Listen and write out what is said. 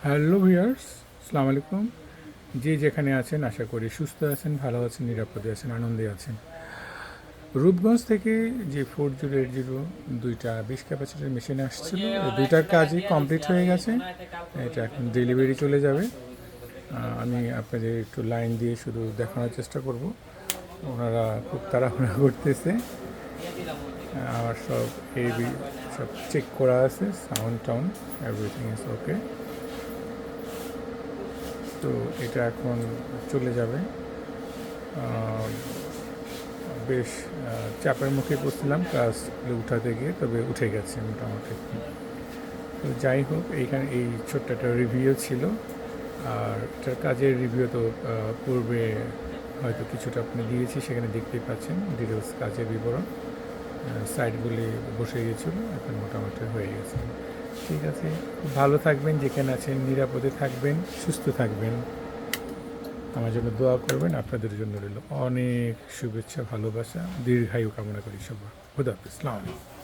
Hello viewers, আসসালামু আলাইকুম। যে যেখানে আছেন আশা করি সুস্থ আছেন, ভালো আছেন, নিরাপদে আছেন, আনন্দে আছেন। রূপগঞ্জ থেকে যে 4080 দুইটা 20 ক্যাপাসিটির মেশিন আসছিল, এই দুইটার কাজই কমপ্লিট হয়ে গেছে। এটা এখন ডেলিভারি চলে যাবে। আমি আপনাদের একটু লাইন দিয়ে শুধু দেখানোর চেষ্টা করব। ওনারা খুব তাড়াহুড়া করতেছে। আমার সব সব চেক করা আছে, sound town everything is okay. তো এটা এখন চলে যাবে। বেশ চাপের মুখে পড়ছিলাম কাজগুলো উঠাতে গিয়ে, তবে উঠে গেছে মোটামুটি। তো যাই হোক, এইখানে এই ছোট্ট একটা রিভিউ ছিল। আর এটার কাজের রিভিউ তো পূর্বে হয়তো কিছুটা আপনি দিয়েছি, সেখানে দেখতেই পাচ্ছেন ডিটেলস কাজের বিবরণ। সাইটগুলি বসে গিয়েছিল, এখন মোটামুটি হয়ে গেছে। ঠিক আছে, খুব ভালো থাকবেন, যেখানে আছেন নিরাপদে থাকবেন, সুস্থ থাকবেন। আমার জন্য দোয়া করবেন, আপনাদের জন্য রইল অনেক শুভেচ্ছা, ভালোবাসা, দীর্ঘায়ু কামনা করি সবার। খুদা হাফেজ, আসসালামু আলাইকুম।